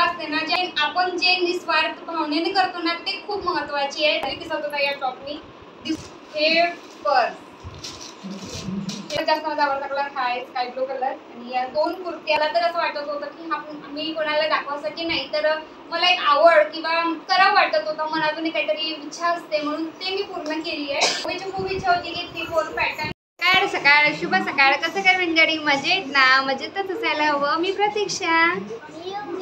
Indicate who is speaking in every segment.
Speaker 1: असते ना, जे आपण जे निस्वार्थ भावनेने करतो ना, ते खूप महत्त्वाची आहे. तरी दिसत होता या टॉपनी. हे पर्स जास्त माझा आवडता कलर हा आहे स्काय ब्लू कलर. आणि या दोन कुर्त्याला तर असं वाटत होतं की मी कोणाला दाखवासाठी नाही, तर मला एक आवड किंवा करावं वाटत होतं, मनातून काहीतरी इच्छा असते, म्हणून ते मी पूर्ण केली आहे. माझी खूप इच्छा होती की 3/4 पॅटर्न. काय सकाळ, शुभ सकाळ. कसं काय मंडळी, मजेत ना? मजेतच असायला हवं. मी प्रतीक्षा,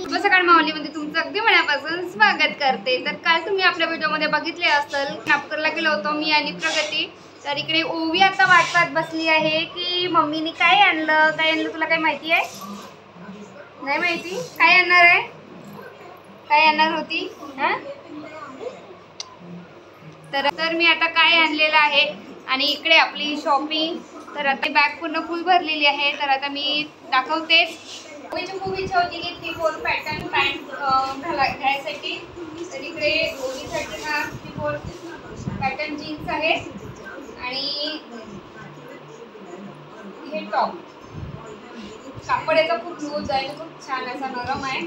Speaker 1: शुभ सकाळ माऊलीमध्ये तुमचं अगदी मनापासून स्वागत करते. तर काल तुम्ही आपल्या व्हिडिओमध्ये बघितले असेल, नागपूरला गेलो होतो मी आणि प्रगती. तर इकडे ओवी आता वाट बसली आहे की मम्मीने काय आणलं तुला काय माहिती आहे? नाही माहिती काय आणणार आहे, काय आणणार होती? तर मी आता काय आणलेलं आहे आणि इकडे आपली शॉपिंग. तर आता बॅग पूर्ण फुल भरलेली आहे, तर आता मी दाखवतेच. ओवीची खूप इच्छा होती की 3/4 पॅटर्न पॅन्ट घ्यायसाठी. तर इकडे ओवीसाठी हा 3/4 पॅटर्न जीन्स आहे आणि हे टॉप. कापड याचा खूप लूज आहे, खूप छान असा नरम आहे.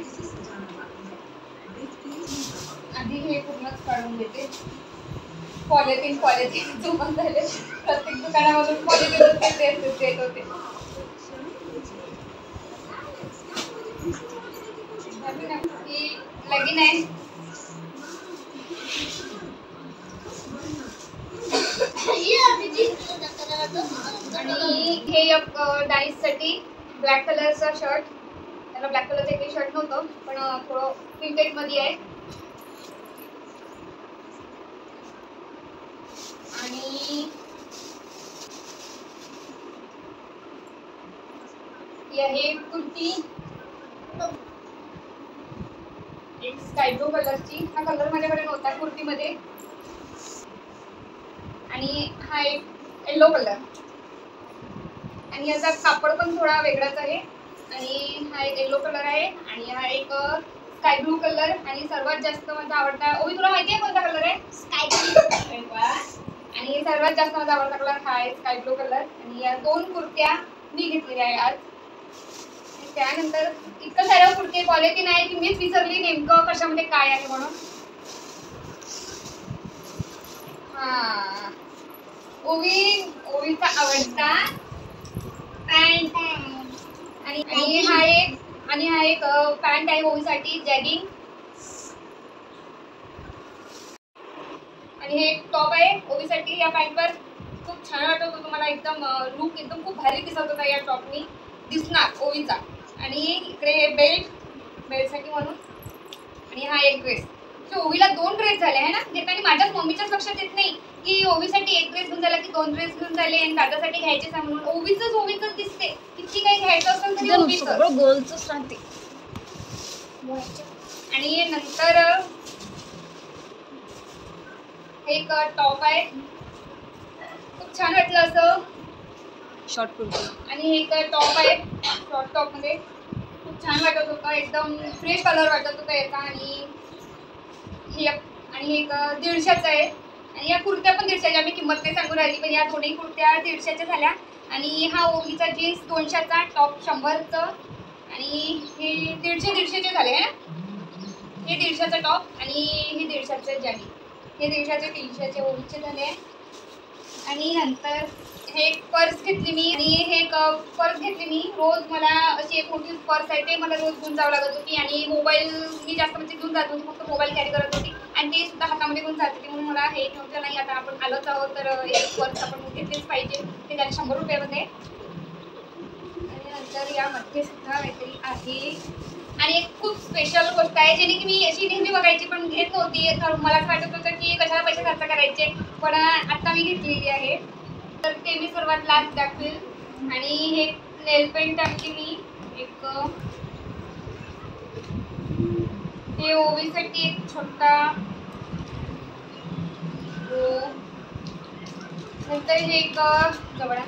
Speaker 1: आधी हे पूर्णच काढून घेते. पॉलिथिन जुमान झाले. प्रत्येक दुकानामधून पॉलिथिन देत होते. ही लगीन आहे. आणि हे एक डान्ससाठी ब्लॅक कलरचा शर्ट. त्याला ब्लॅक कलरचं काही शर्ट नव्हतं, पण थोडं प्रिंटेड मध्ये आहे. आणि हे कुर्ती एक स्काय ब्लू कलरची. हा कलर माझ्याकडे नव्हता कुर्तीमध्ये. आणि हा एक येलो कलर. आणि याचा कापड पण थोडा वेगळाच आहे. आणि हा एक येलो कलर आहे आणि हा एक स्काय ब्लू कलर. आणि सर्वात जास्त माझा आवडता, ओवी तुला माहिती आहे कोणता कलर आहे? Sky blue. आणि सर्वात जास्त माझा आवडता कलर हा आहे स्काय ब्लू कलर. आणि या दोन कुर्त्या मी घेतलेल्या आहे आज. त्यानंतर इतकं सारं कुर्ती पॉलिथिन आहे की मीच विसरली नेमकं कशामध्ये काय आहे म्हणून. ओवीचा आवडता पॅन्ट. आणि हा एक पॅन्ट आहे ओवीसाठी जॅगिंग. आणि हे टॉप आहे ओवीसाठी. या पॅन्टवर खूप छान वाटत होतं मला, एकदम लुक एकदम खूप भारी दिसत होता या टॉपनी दिसणार ओवीचा. आणि इकडे हे बेल्टसाठी म्हणून. आणि हा एक ड्रेस. ओवीला 2 ड्रेस झाले आहे ना घेताना. माझ्याच मम्मीच्याच लक्षात येत नाही की ओवीसाठी एक ड्रेस घेऊन झाला की 2 ड्रेस घेऊन झाले आणि दादासाठी घ्यायचेच आहे म्हणून. ओवीच दिसते. किती काही घ्यायचं असेल तरी ओवीचं गोलच राहते. आणि नंतर एक टॉप आहे, खूप छान वाटलं असं शॉर्ट कुर्ती. आणि एक टॉप आहे शॉर्ट टॉप मध्ये, खूप छान वाटत होतं, एकदम फ्रेश कलर वाटत होता याचा. आणि एक 150चा आहे. आणि या कुर्त्या पण 150च्या. मी किंमत नाही सांगू राहिली, पण या दोन्ही कुर्त्या 150च्या झाल्या. आणि हा ओवीचा जीन्स 200चा, टॉप 100चं. आणि हे 150चे झाले आहे ना. हे 150चा टॉप आणि हे 150चं जॅगिंग. हे 150चे ओवीचे झाले. आणि नंतर हे एक पर्स घेतली मी. आणि हे एक पर्स घेतली मी. रोज मला अशी एक मोठी पर्स आहे, ते मला रोज घेऊन जावं लागत होती. आणि मोबाईल मी जास्त म्हणजे घेऊन जात होती, फक्त मोबाईल कॅरी करत होती आणि ते सुद्धा हातामध्ये घेऊन जात होती. म्हणून मला हे नव्हतं नाही, आता आपण आलोच आहोत तर एक पर्स आपण घेतलीच पाहिजे. ते झाले 100 रुपयामध्ये. आणि नंतर यामध्ये सुद्धा काहीतरी आहे. आणि एक खूप स्पेशल गोष्ट आहे ज्याने की मी अशी नेहमी बघायची पण घेत नव्हती. तर मला असं वाटत होतं की कशाला पैसे खर्च करायचे, पण आता मी घेतलेली आहे. तर ते मी सर्वात लास्ट दाखवेल. आणि हे नेल पेंट टाकली मी एक. हे ओवीसाठी एक छोटा. नंतर हे एक जवळ.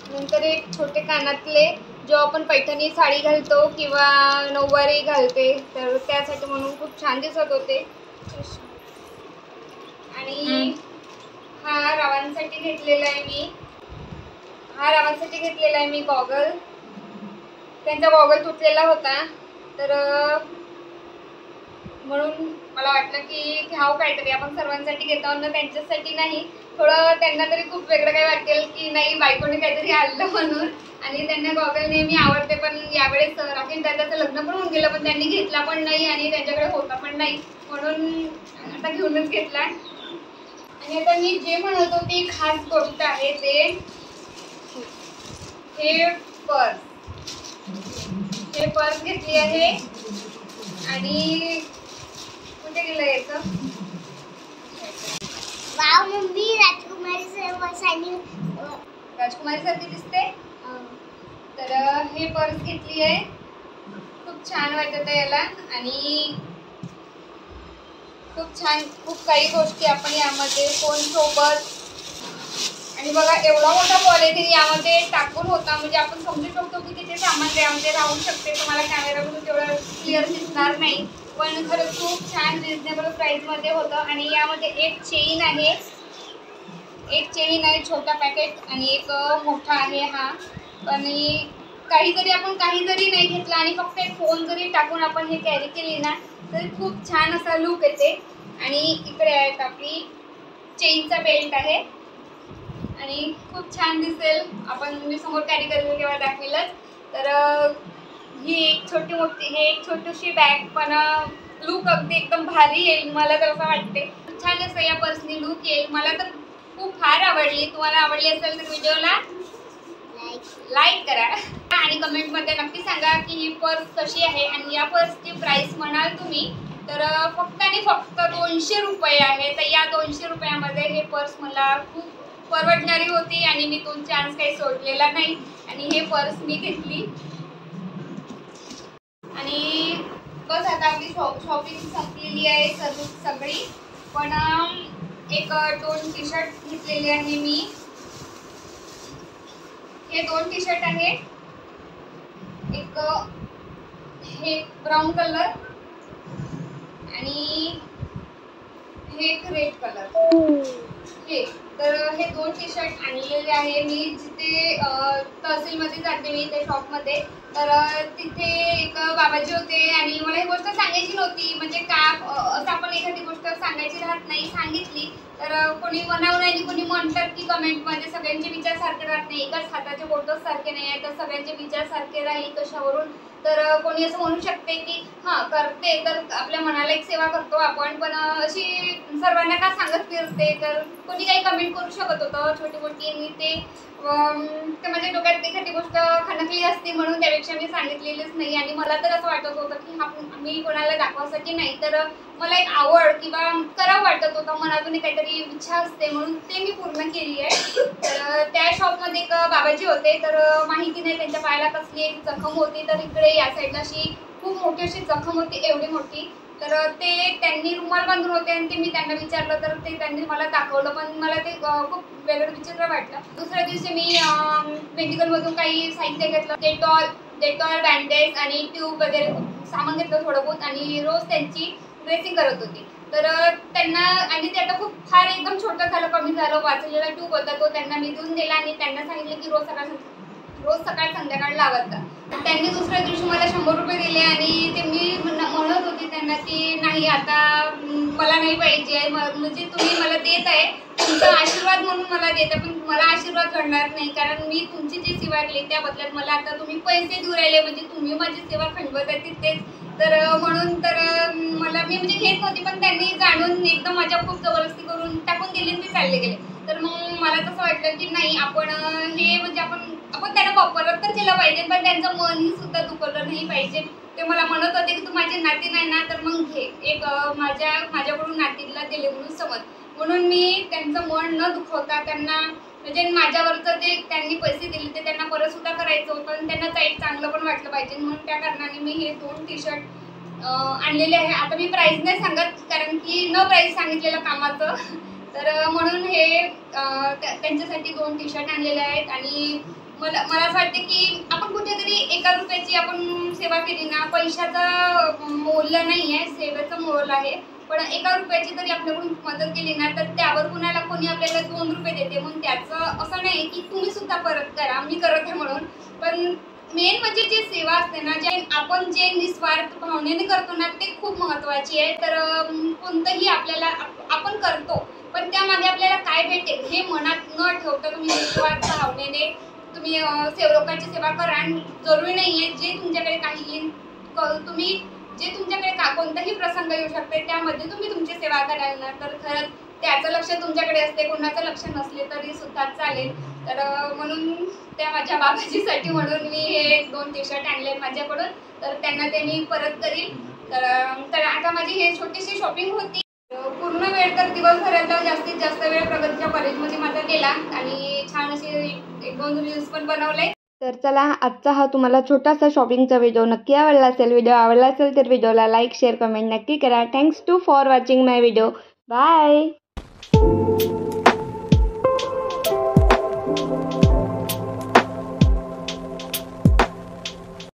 Speaker 1: नंतर एक छोटे कानातले जो आपण पैठणी साडी घालतो किंवा नऊवारी घालते, तर त्यासाठी म्हणून खूप छान दिसत होते. आणि हा रावांसाठी घेतलेला आहे मी गॉगल. त्यांचा गॉगल तुटलेला होता, तर म्हणून मला वाटलं की घ्यावं काहीतरी, आपण सर्वांसाठी घेतो ना, त्यांच्यासाठी नाही. थोडं त्यांना तरी खूप वेगळं काही वाटेल की नाही बायकोने काहीतरी आणलं म्हणून. आणि त्यांना गॉगल नेहमी आवडते, पण यावेळेस राकेश दादाचं लग्न पण होऊन गेलं, पण त्यांनी घेतला पण नाही आणि त्यांच्याकडे होता पण नाही, म्हणून आता घेऊनच घेतला. आणि आता मी जे म्हणत होती खास गोष्ट आहे ते हे पर्स. हे पर्स घेतली आहे. आणि कुठे गेलं याचं?
Speaker 2: वाव मम्मी, राजकुमारी
Speaker 1: सारखी दिसते. तर हे पर्स घेतली आहे, खूप छान वाटत आहे याला. आणि खूप छान, खूप काही गोष्टी आपण यामध्ये फोन सोबत. आणि बघा एवढा मोठा पॉलिथिन यामध्ये टाकून होता, म्हणजे आपण समजू शकतो की तिथे सामान त्यामध्ये राहू शकते. तुम्हाला कॅमेरामधून तेवढं क्लिअर दिसणार नाही, पण खरंच खूप छान रिजनेबल प्राईसमध्ये होतं. आणि यामध्ये एक चेन आहे, छोटा पॅकेट, आणि एक मोठा आहे हा. आणि काही जरी नाही घेतला आणि फक्त एक फोन जरी टाकून आपण हे कॅरी केली ना, तरी खूप छान असा लुक येते. आणि इकडे आहे आपली चेनचा बेल्ट आहे आणि खूप छान दिसेल. आपण मी समोर कॅरी करेल तेव्हा दाखवेलच. तर ही एक छोटीशी बॅग, पण लुक अगदी एकदम भारी येईल, मला तर असं वाटते. छान असं या पर्सनी लुक येईल, मला तर खूप फार आवडली. तुम्हाला आवडली असेल तर व्हिडिओला लाईक करा आणि कमेंटमध्ये नक्की सांगा की ही पर्स कशी आहे. आणि या पर्सची प्राइस म्हणाल तुम्ही तर फक्त आणि फक्त 200 रुपये आहे. तर या 200 रुपयामध्ये हे पर्स मला खूप परवडणारी होती आणि मी तो चान्स काही सोडलेला नाही आणि हे पर्स मी घेतली. आणि बस आता आपली शॉपिंग संपलेली आहे सगळी. पण एक 2 टी शर्ट घेतलेले आहे मी. हे 2 टी शर्ट आहे, एक हे ब्राऊन कलर आणि हे एक रेड कलर. तर हे 2 टी शर्ट आणलेले आहे मी. जिथे तहसीलमध्ये जाते मी, त्या शॉपमध्ये, तर तिथे एक बाबाजी होते आणि मला ही गोष्ट सांगायची नव्हती. म्हणजे का असं आपण एखादी गोष्ट सांगायची राहत नाही, सांगितली तर कोणी म्हणावं नाही आणि कोणी म्हणतात की कमेंटमध्ये सगळ्यांचे विचार सारखे राहत नाही, एकाच हाताचे बोटच सारखे नाही आहे, तर सगळ्यांचे विचार सारखे राहील कशावरून. तर कोणी असं म्हणू शकते की हां करते तर आपल्या मनाला एक सेवा करतो आपण, पण अशी सर्वांना का सांगत फिरते. तर कोणी काही कमेंट करू शकत होतं छोटी मोठी, आणि ते माझ्या डोक्यात एखादी गोष्ट खणकली असती म्हणून त्यापेक्षा मी सांगितलेलीच नाही. आणि मला तर असं वाटत होतं की मी कोणाला दाखवासाठी नाही, तर मला एक आवड किंवा करावं वाटत होतं, मनातून काहीतरी इच्छा असते म्हणून ते मी पूर्ण केली आहे. तर त्या शॉपमध्ये एक बाबाजी होते, तर माहिती नाही त्यांच्या पायाला कसली एक जखम होती, तर इकडे या साईडला अशी खूप मोठी अशी जखम होती, एवढी मोठी. तर त्यांनी रुमाल बांधून होते आणि ते मी त्यांना विचारलं तर त्यांनी मला दाखवलं, पण मला ते खूप वेगळं विचित्र वाटलं. दुसऱ्या दिवशी मी मेडिकलमधून काही साहित्य घेतलं, डेटॉल बँडेज आणि ट्यूब वगैरे सामान घेतलं थोडं बहुत, आणि रोज त्यांची ड्रेसिंग करत होती. तर त्यांना, आणि ते आता खूप फार एकदम छोटं झालं, कमी झालं, वाचलेला ट्यूब होता तो त्यांना मी देऊन दिला आणि त्यांना सांगितलं की रोज सकाळ संध्याकाळ लावायचा. त्यांनी दुसऱ्या दिवशी मला 100 रुपये दिले आणि ते मी म्हणत होती त्यांना की नाही आता मला नाही पाहिजे, म्हणजे तुम्ही मला देत आहे, तुमचा आशीर्वाद म्हणून मला देत आहे, पण मला आशीर्वाद घडणार नाही, कारण मी तुमची जी सेवा केली त्या बदल्यात मला आता तुम्ही पैसे देऊ राहिले, म्हणजे तुम्ही माझी सेवा खंडवत आहे तिथेच. तर म्हणून तर मला मी म्हणजे घेत नव्हती, पण त्यांनी जाणून एकदम माझ्या खूप जबरदस्ती करून टाकून दिली आणि ते चालले गेले. तर मग मला तसं वाटलं की नाही आपण हे म्हणजे आपण त्यांना परत तर केलं पाहिजे, पण त्यांचं मनही सुद्धा दुखवलं नाही पाहिजे. ते मला म्हणत होते की तू माझी नाती नाही ना, तर मग घे, एक माझ्याकडून नातीला दिले म्हणून समज. म्हणून मी त्यांचं मन न दुखवता त्यांना, म्हणजे माझ्यावरचं जे त्यांनी पैसे दिले ते त्यांना परत सुद्धा करायचं होतं आणि त्यांना एक चांगलं पण वाटलं पाहिजे, म्हणून त्या कारणाने मी हे 2 टी शर्ट आणलेले आहे. आता मी प्राईस नाही सांगत, कारण की न प्राईस सांगितलेलं कामाचं. तर म्हणून हे त्यांच्यासाठी 2 टी शर्ट आणलेले आहेत. आणि मला असं वाटते की आपण कुठेतरी 1 रुपयाची आपण सेवा केली ना, पैशाचं मूल्य नाही आहे, सेवेचं मोल आहे. पण 1 रुपयाची तरी आपल्याकडून मदत केली ना, तर त्यावर कुणाला कोणी आपल्याला 2 रुपये देते, म्हणून त्याचं असं नाही की तुम्ही सुद्धा परत करा, मी करत आहे म्हणून. पण मेन म्हणजे जे सेवा असते ना, जे आपण जे निस्वार्थ भावनेने करतो ना, ते खूप महत्त्वाची आहे. तर कोणतंही आपल्याला आपण करतो, पण त्यामागे आपल्याला काय भेटेल हे मनात न ठेवता तुम्ही निस्वार्थ भावनेने तुम्ही लोकांची सेवा करा. आणि जरुरी नाही आहे जे तुमच्याकडे काही येईल, तुम्ही जे तुमच्याकडे कोणताही प्रसंग येऊ शकते त्यामध्ये तुम्ही तुमची सेवा कराल ना, तर खरंच त्याचं लक्ष तुमच्याकडे असते, कोणाचं लक्ष नसले तरी सुद्धा चालेल. तर म्हणून त्या माझ्या बाबाजीसाठी म्हणून मी हे 2 टी-शर्ट आणले माझ्याकडून. तर त्यांना ते मी परत करील. तर आता माझी हे छोटीशी शॉपिंग होती. पूर्ण वेळ तर दिवसभराचा जास्तीत जास्त वेळ प्रगतीच्या कॉलेजमध्ये माझा गेला आणि छान असे 1-2 रील्स पण बनवले. तर चला, आजचा हा तुम्हाला छोटासा शॉपिंगचा व्हिडिओ नक्की आवडला असेल. व्हिडिओ आवडला असेल तर व्हिडिओला लाईक, शेअर, कमेंट नक्की करा. Thanks for watching my video. Bye.